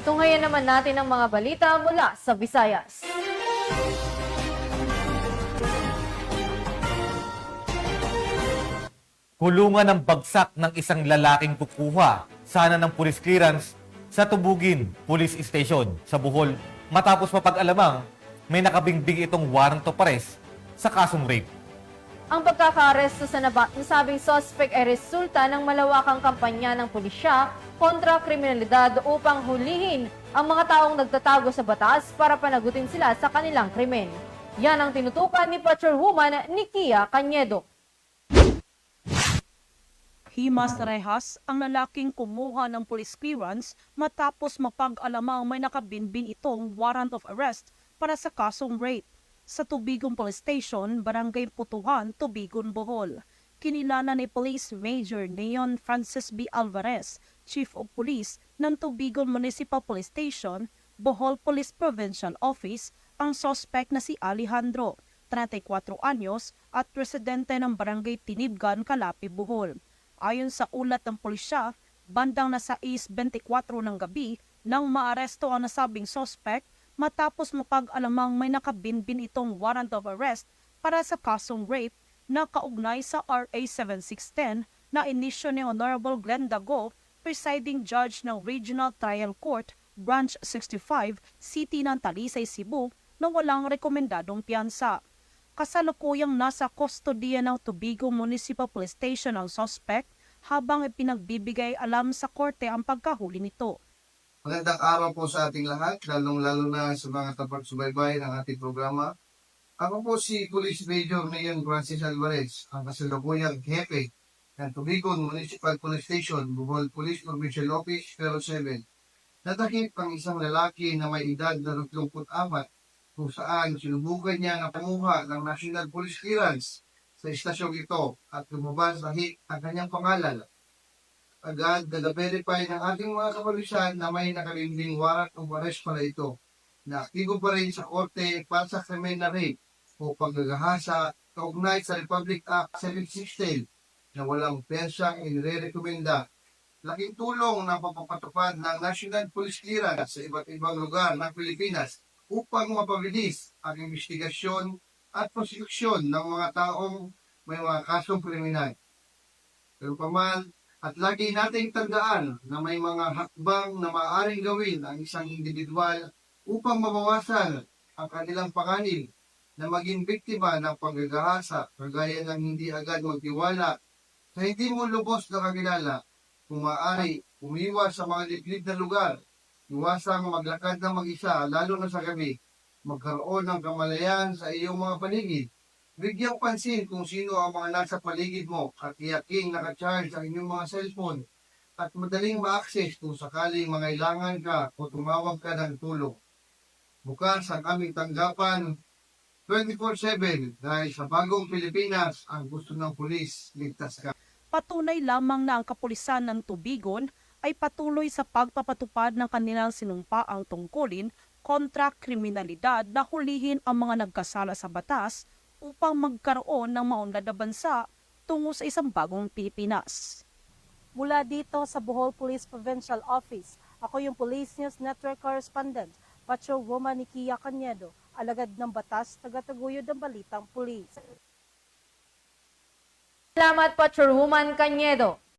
Tunghayan naman natin ang mga balita mula sa Visayas. Kulungan ng bagsak ng isang lalaking kukuha sana ng police clearance sa Tubugin Police Station sa Bohol matapos mapag-alamang may nakabingbing itong warrant of arrest sa kasong rape. Ang pagkakaaresto sa nasabing suspect ay resulta ng malawakang kampanya ng pulisya kontra kriminalidad upang hulihin ang mga taong nagtatago sa batas para panagutin sila sa kanilang krimen. Yan ang tinutukan ni Patrolwoman Nikia Cañedo. Himas rehas ang lalaking kumuha ng police clearance matapos mapag-alamang may nakabinbin itong warrant of arrest para sa kasong rape sa Tubigon Police Station, Barangay Putuhan, Tubigon, Bohol. Kinilala ni Police Major Neon Francis B. Alvarez, Chief of Police ng Tubigon Municipal Police Station, Bohol Police Provincial Office, ang suspect na si Alejandro, 34 anyos at residente ng Barangay Tinibgan, Calapi, Bohol. Ayon sa ulat ng pulisya, bandang nasa 6:24 ng gabi nang maaresto ang nasabing suspect matapos mapag-alamang may nakabinbin itong warrant of arrest para sa kasong rape na kaugnay sa RA 7610 na inisyo ni Honorable Glenn Dago, presiding judge ng Regional Trial Court, Branch 65, City ng Talisay, Cebu, na walang rekomendadong piyansa. Kasalukuyang nasa kustodiya ng Tubigon Municipal Police Station ang suspect habang ipinagbibigay alam sa korte ang pagkahuli nito. Magandang araw po sa ating lahat, lalong-lalo na sa mga tapag-subaybay ng ating programa. Ako po si Police Major Neon Francis Alvarez, ang kasalukuyang hepe ng Tubigon Municipal Police Station, Bohol Police Provincial Office, 07. Natakip ang isang lalaki na may edad na 34 kung saan sinubukan niya na kumuha ng National Police Clearance sa istasyong ito at lumabas na ang kanyang pangalan. Agad na-verify ng ating mga kapulisan na may nakalimbing warrant of arrest pala ito na aktibo pa rin sa korte para sa krimen na rape o paggagahasa kaugnay sa Republic Act 716 na walang pensang inirekomenda. Laking tulong ng pagpapatupad ng National Police Clearance sa iba't ibang lugar ng Pilipinas upang mapabilis ang investigasyon at prosecution ng mga taong may mga kasong kriminal. Pero paman, at lagi nating tandaan na may mga hakbang na maaaring gawin ang isang individual upang mabawasan ang kanilang panganib na maging biktima ng panggagahasa, kagaya ng hindi agad magtiwala sa hindi mo lubos na kakilala. Kung maaari, umiwas sa mga liblib na lugar, iwasang maglakad ng mag-isa, lalo na sa gabi, magkaroon ng kamalayan sa iyong mga paligid. Bigyang pansin kung sino ang mga nasa paligid mo at iyaking nakacharge ang inyong mga cellphone at madaling ma-access kung sakaling mangailangan ka o tumawag ka ng tulong. Bukas ang aming tanggapan 24/7 dahil sa bagong Pilipinas ang gusto ng pulis, ligtas ka. Patunay lamang na ang kapulisan ng Tubigon ay patuloy sa pagpapatupad ng kanilang sinumpaang tungkulin kontra kriminalidad na hulihin ang mga nagkasala sa batas upang magkaroon ng maunlad na bansa tungo sa isang bagong Pilipinas. Mula dito sa Bohol Police Provincial Office, ako yung Police News Network Correspondent, Patrolwoman Nikia Cañedo, alagad ng batas, tagataguyod ng balitang pulis. Salamat, Patrolwoman Cañedo.